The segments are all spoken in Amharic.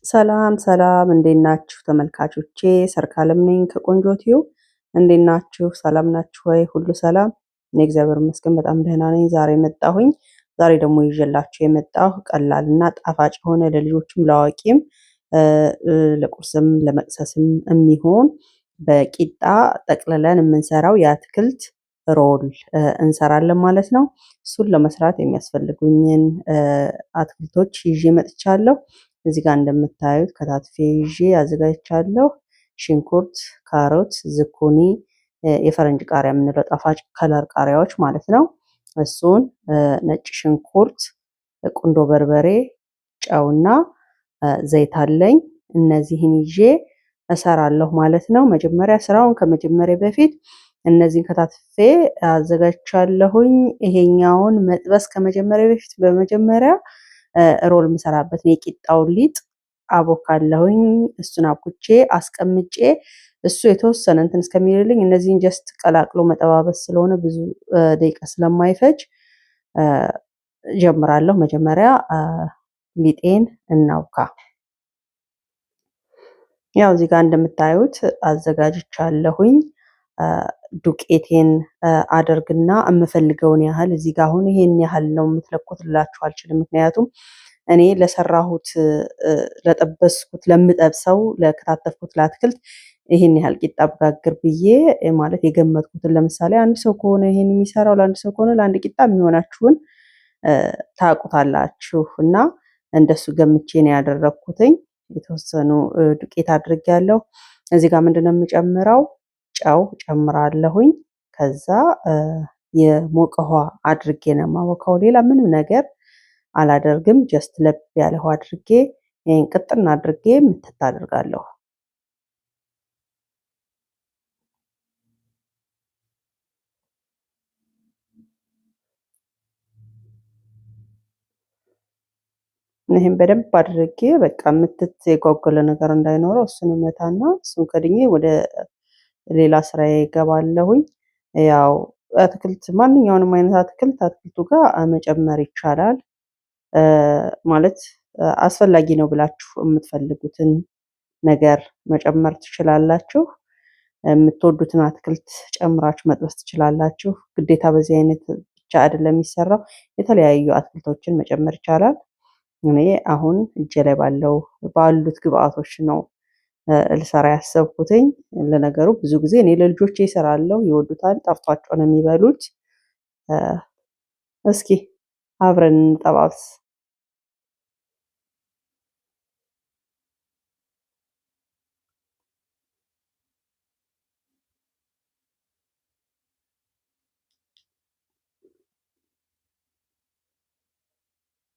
ሰላም ሰላም እንዴት ናችሁ ተመልካቾቼ? ሰርካለም ነኝ ከቆንጆ ቲዩብ። እንዴት ናችሁ? ሰላም ናችሁ ወይ? ሁሉ ሰላም? እኔ እግዚአብሔር ይመስገን በጣም ደህና ነኝ። ዛሬ ደግሞ ይዤላችሁ የመጣሁ ቀላል እና ጣፋጭ የሆነ ለልጆችም ለአዋቂም ለቁርስም ለመቅሰስም የሚሆን በቂጣ ጠቅልለን የምንሰራው የአትክልት ሮል እንሰራለን ማለት ነው። እሱን ለመስራት የሚያስፈልጉኝን አትክልቶች ይዤ መጥቻለሁ። እዚህ ጋር እንደምታዩት ከታትፌ ይዤ አዘጋጅቻለሁ። ሽንኩርት፣ ካሮት፣ ዝኩኒ፣ የፈረንጅ ቃሪያ የምንለው ጣፋጭ ከለር ቃሪያዎች ማለት ነው። እሱን ነጭ ሽንኩርት፣ ቁንዶ በርበሬ፣ ጨውና ዘይት አለኝ። እነዚህን ይዤ እሰራለሁ ማለት ነው። መጀመሪያ ስራውን ከመጀመሪያ በፊት እነዚህን ከታትፌ አዘጋጅቻለሁኝ። ይሄኛውን መጥበስ ከመጀመሪያ በፊት በመጀመሪያ ሮል የምሰራበትን የቂጣውን ሊጥ አቦካለሁኝ። እሱን አብኩቼ አስቀምጬ እሱ የተወሰነ እንትን እስከሚልልኝ እነዚህን ጀስት ቀላቅሎ መጠባበስ ስለሆነ ብዙ ደቂቃ ስለማይፈጅ ጀምራለሁ። መጀመሪያ ሊጤን እናውካ። ያው እዚህ ጋር እንደምታዩት አዘጋጅቻለሁኝ። ዱቄቴን አደርግና የምፈልገውን ያህል እዚህ ጋር አሁን ይሄን ያህል ነው የምትለኩት ልላችሁ አልችልም። ምክንያቱም እኔ ለሰራሁት ለጠበስኩት ለምጠብሰው ለከታተፍኩት ለአትክልት ይሄን ያህል ቂጣ ብጋግር ብዬ ማለት የገመትኩትን ለምሳሌ አንድ ሰው ከሆነ ይሄን የሚሰራው ለአንድ ሰው ከሆነ ለአንድ ቂጣ የሚሆናችሁን ታውቁታላችሁ እና እንደሱ ገምቼ ነው ያደረኩትኝ። የተወሰኑ ዱቄት አድርጌያለሁ። እዚህ ጋር ምንድነው የምጨምረው? ጨው ጨምራለሁኝ። ከዛ የሞቀ ውሃ አድርጌ ነው የማቦካው። ሌላ ምንም ነገር አላደርግም። ጀስት ለብ ያለ ውሃ አድርጌ ይሄን ቅጥን አድርጌ ምትት አደርጋለሁ። ይሄን በደንብ አድርጌ በቃ ምትት የጓጎለ ነገር እንዳይኖረው እሱን መታና እሱን ከድኜ ወደ ሌላ ስራዬ እገባለሁኝ። ያው አትክልት ማንኛውንም አይነት አትክልቱ ጋር መጨመር ይቻላል። ማለት አስፈላጊ ነው ብላችሁ የምትፈልጉትን ነገር መጨመር ትችላላችሁ። የምትወዱትን አትክልት ጨምራችሁ መጥበስ ትችላላችሁ። ግዴታ በዚህ አይነት ብቻ አይደለም የሚሰራው፣ የተለያዩ አትክልቶችን መጨመር ይቻላል። እኔ አሁን እጄ ላይ ባሉት ግብአቶች ነው ልሰራ ያሰብኩትኝ። ለነገሩ ብዙ ጊዜ እኔ ለልጆቼ እሰራለሁ፣ ይወዱታል፣ ጣፍጧቸው ነው የሚበሉት። እስኪ አብረን እንጠባብስ።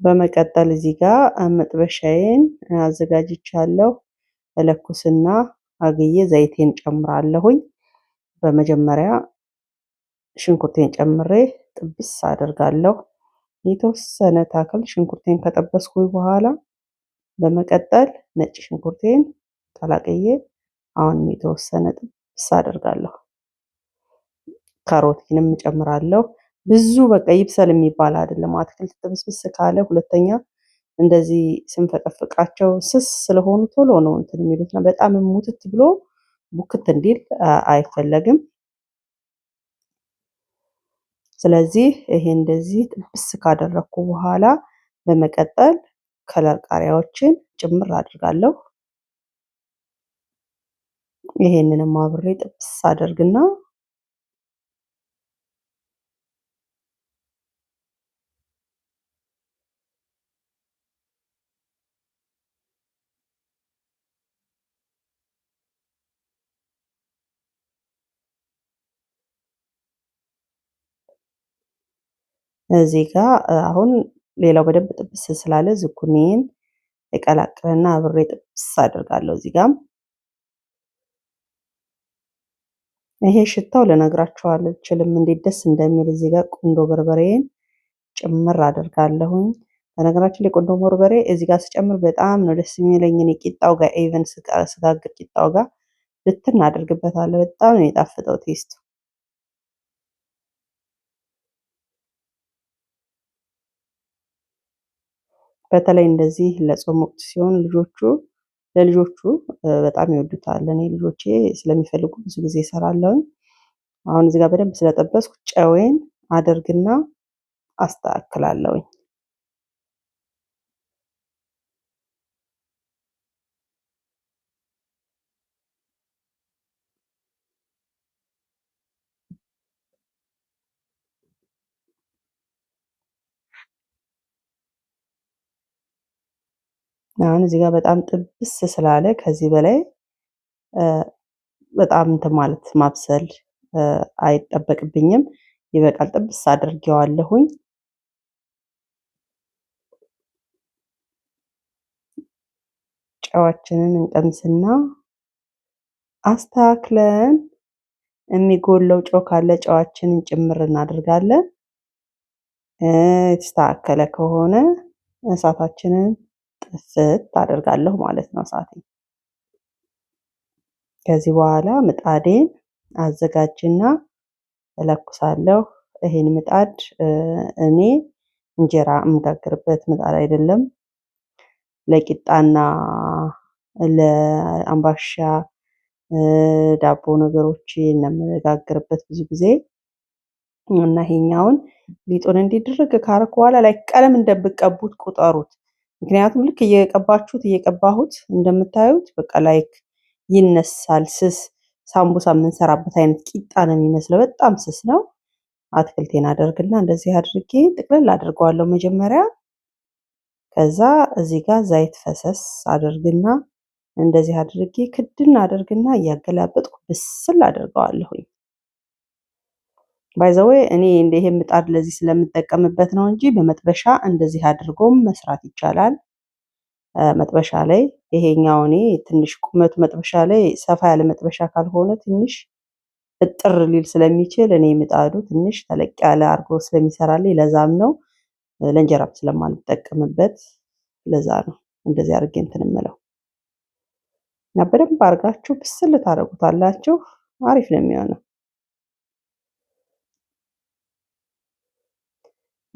በመቀጠል እዚህ ጋር መጥበሻዬን አዘጋጅቻለሁ። እለኩስና አግዬ ዘይቴን ጨምራለሁኝ። በመጀመሪያ ሽንኩርቴን ጨምሬ ጥብስ አደርጋለሁ። የተወሰነ ታክል ሽንኩርቴን ከጠበስኩኝ በኋላ በመቀጠል ነጭ ሽንኩርቴን ቀላቅዬ አሁንም የተወሰነ ጥብስ አደርጋለሁ። ካሮቴንም እጨምራለሁ። ብዙ በቃ ይብሰል የሚባል አይደለም። አትክልት ጥብስብስ ካለ ሁለተኛ እንደዚህ ስንፈቀፍቃቸው ስስ ስለሆኑ ቶሎ ነው እንትን የሚሉት ነው። በጣም ሙትት ብሎ ቡክት እንዲል አይፈለግም። ስለዚህ ይሄ እንደዚህ ጥብስ ካደረኩ በኋላ በመቀጠል ከለር ቃሪያዎችን ጭምር አድርጋለሁ። ይሄንንም አብሬ ጥብስ አደርግና እዚህ ጋር አሁን ሌላው በደንብ ጥብስ ስላለ ዝኩኒን እቀላቅልና አብሬ ጥብስ አደርጋለሁ። እዚህ ጋር ይሄ ሽታው ልነግራችሁ አልችልም እንዴት ደስ እንደሚል። እዚህ ጋር ቁንዶ በርበሬን ጭምር አደርጋለሁኝ። በነገራችን ላይ ቁንዶ በርበሬ እዚህ ጋር ስጨምር በጣም ነው ደስ የሚለኝ። እኔ ቂጣው ጋር ኢቨን ስጋግር ቂጣው ጋር ልትን አደርግበታለሁ። በጣም ነው የጣፍጠው ቴስቱ። በተለይ እንደዚህ ለጾም ወቅት ሲሆን ለልጆቹ በጣም ይወዱታል። እኔ ልጆቼ ስለሚፈልጉ ብዙ ጊዜ እሰራለሁኝ። አሁን እዚህ ጋር በደንብ ስለጠበስኩ ጨዌን አደርግና አስተካክላለሁኝ። አሁን እዚህ ጋር በጣም ጥብስ ስላለ ከዚህ በላይ በጣም እንትን ማለት ማብሰል አይጠበቅብኝም። ይበቃል። ጥብስ አድርጌዋለሁኝ። ጨዋችንን እንቀምስና አስተካክለን የሚጎለው ጨው ካለ ጨዋችንን ጭምር እናደርጋለን። የተስተካከለ ከሆነ እሳታችንን ጥፍት አደርጋለሁ ማለት ነው እሳቴን። ከዚህ በኋላ ምጣዴን አዘጋጅና እለኩሳለሁ። ይሄን ምጣድ እኔ እንጀራ የምጋግርበት ምጣድ አይደለም። ለቂጣና ለአምባሻ ዳቦ ነገሮች የምጋግርበት ብዙ ጊዜ እና ይሄኛውን ሊጡን እንዲድርግ ካረኩ በኋላ ላይ ቀለም እንደምትቀቡት ቁጠሩት። ምክንያቱም ልክ እየቀባሁት እንደምታዩት በቃ ላይክ ይነሳል። ስስ ሳምቡሳ የምንሰራበት አይነት ቂጣ ነው የሚመስለው። በጣም ስስ ነው። አትክልቴን አደርግና እንደዚህ አድርጌ ጥቅልል አድርገዋለሁ መጀመሪያ። ከዛ እዚህ ጋር ዘይት ፈሰስ አደርግና እንደዚህ አድርጌ ክድን አደርግና እያገላበጥኩ ብስል አደርገዋለሁኝ። ባይ ዘ ዌይ እኔ ይሄ ምጣድ ለዚህ ስለምጠቀምበት ነው እንጂ በመጥበሻ እንደዚህ አድርጎም መስራት ይቻላል። መጥበሻ ላይ ይሄኛው እኔ ትንሽ ቁመቱ መጥበሻ ላይ ሰፋ ያለ መጥበሻ ካልሆነ ትንሽ እጥር ሊል ስለሚችል እኔ ምጣዱ ትንሽ ተለቅ ያለ አድርጎ ስለሚሰራልኝ ለዛም ነው። ለእንጀራም ስለማልጠቀምበት ለዛ ነው እንደዚህ አድርጌ እንትን እምለው እና በደንብ አድርጋችሁ ብስል ታደርጉታላችሁ። አሪፍ ነው የሚሆነው።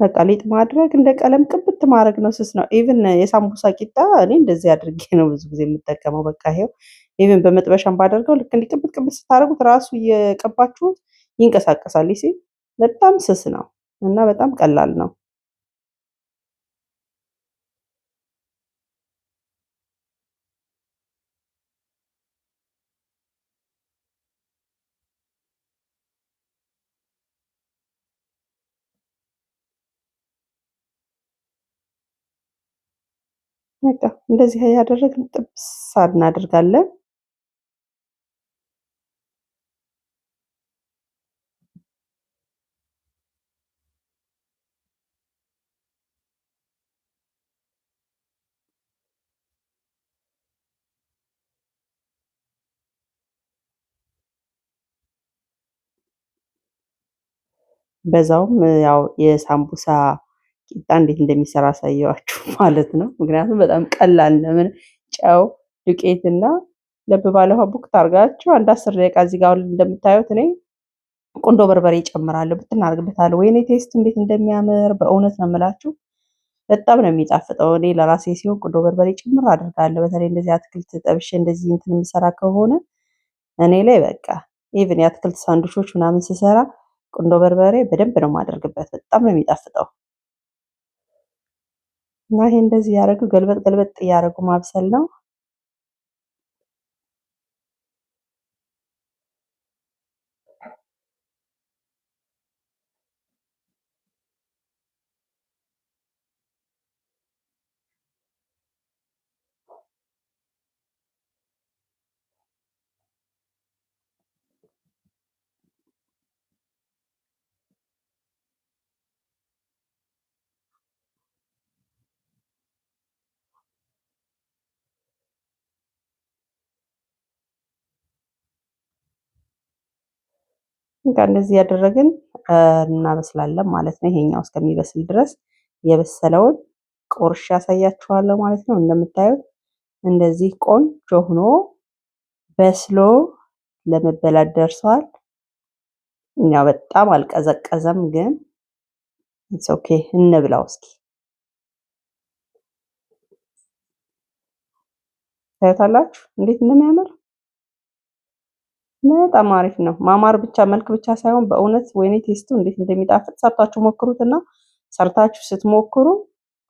በቃ ሊጥ ማድረግ እንደ ቀለም ቅብት ማድረግ ነው። ስስ ነው። ኢቭን የሳምቡሳ ቂጣ እኔ እንደዚህ አድርጌ ነው ብዙ ጊዜ የምጠቀመው። በቃ ይሄው ኢቭን በመጥበሻም ባደርገው ልክ እንዲህ ቅብት ቅብት ስታደርጉት ራሱ እየቀባችሁት ይንቀሳቀሳል። በጣም ስስ ነው እና በጣም ቀላል ነው። በቃ እንደዚህ ያደረግን ጥብስ እናደርጋለን። በዛውም ያው የሳምቡሳ ቂጣ እንዴት እንደሚሰራ አሳየዋችሁ ማለት ነው። ምክንያቱም በጣም ቀላል ነው። ምን ጨው፣ ዱቄትና ለብ ባለ ውሃ ቡክ ታርጋችሁ አንድ 10 ደቂቃ እዚህ ጋር እንደምታዩት እኔ ቁንዶ በርበሬ እጨምራለሁ። ብትናርግበታለሁ። ወይኔ ቴስት እንዴት እንደሚያምር በእውነት ነው የምላችሁ። በጣም ነው የሚጣፍጠው። እኔ ለራሴ ሲሆን ቁንዶ በርበሬ ጭምር አደርጋለሁ። በተለይ እንደዚህ አትክልት ጠብሼ እንደዚህ እንትን የምሰራ ከሆነ እኔ ላይ በቃ ኢቭን የአትክልት ሳንዱቾች ምናምን ስሰራ ቁንዶ በርበሬ በደንብ ነው የማደርግበት። በጣም ነው የሚጣፍጠው። እና ይሄ እንደዚህ ያደረጉ ገልበጥ ገልበጥ እያደረጉ ማብሰል ነው። በቃ እንደዚህ ያደረግን እናበስላለን ማለት ነው። ይሄኛው እስከሚበስል ድረስ የበሰለውን ቆርሼ ያሳያችኋለሁ ማለት ነው። እንደምታዩት እንደዚህ ቆንጆ ሆኖ በስሎ ለመበላት ደርሷል። ያው በጣም አልቀዘቀዘም፣ ግን ኢትስ ኦኬ እንብላው እስኪ። ታዩታላችሁ እንዴት እንደሚያምር በጣም አሪፍ ነው። ማማር ብቻ መልክ ብቻ ሳይሆን በእውነት ወይኔ ቴስቱ እንዴት እንደሚጣፍጥ ሰርታችሁ ሞክሩትና ሰርታችሁ ስትሞክሩ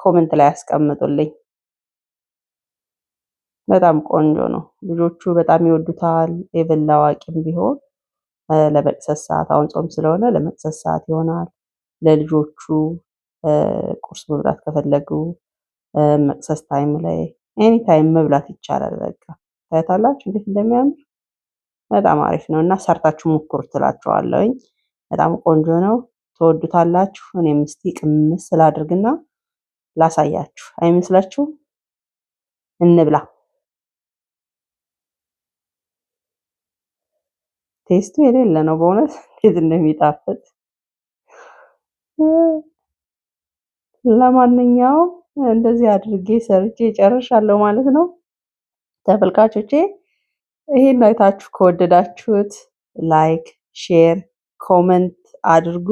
ኮሜንት ላይ አስቀምጡልኝ። በጣም ቆንጆ ነው። ልጆቹ በጣም ይወዱታል። ኢቭን ለአዋቂም ቢሆን ለመቅሰስ ሰዓት አሁን ጾም ስለሆነ ለመቅሰስ ሰዓት ይሆናል። ለልጆቹ ቁርስ መብላት ከፈለጉ መቅሰስ ታይም ላይ ኤኒ ታይም መብላት ይቻላል። በቃ ታያታላችሁ እንዴት እንደሚያምር በጣም አሪፍ ነው እና ሰርታችሁ ሞክሩት እላችኋለሁኝ። በጣም ቆንጆ ነው፣ ትወዱታላችሁ። እኔም እስቲ ቅምስ ስላድርግና ላሳያችሁ። አይመስላችሁም? እንብላ። ቴስቱ የሌለ ነው በእውነት እንዴት እንደሚጣፍጥ። ለማንኛውም እንደዚህ አድርጌ ሰርቼ ጨርሻለሁ ማለት ነው ተመልካቾቼ። ይሄን አይታችሁ ከወደዳችሁት ላይክ፣ ሼር፣ ኮመንት አድርጉ።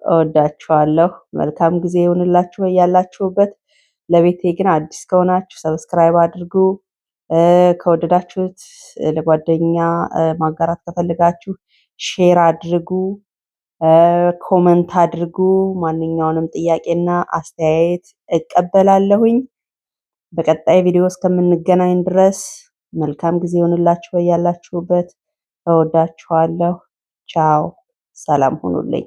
እወዳችኋለሁ። መልካም ጊዜ ይሁንላችሁ ያላችሁበት። ለቤቴ ግን አዲስ ከሆናችሁ ሰብስክራይብ አድርጉ። ከወደዳችሁት ለጓደኛ ማጋራት ከፈልጋችሁ ሼር አድርጉ፣ ኮመንት አድርጉ። ማንኛውንም ጥያቄና አስተያየት እቀበላለሁኝ። በቀጣይ ቪዲዮ እስከምንገናኝ ድረስ መልካም ጊዜ ይሁንላችሁ ያላችሁበት። እወዳችኋለሁ። ቻው፣ ሰላም ሁኑልኝ።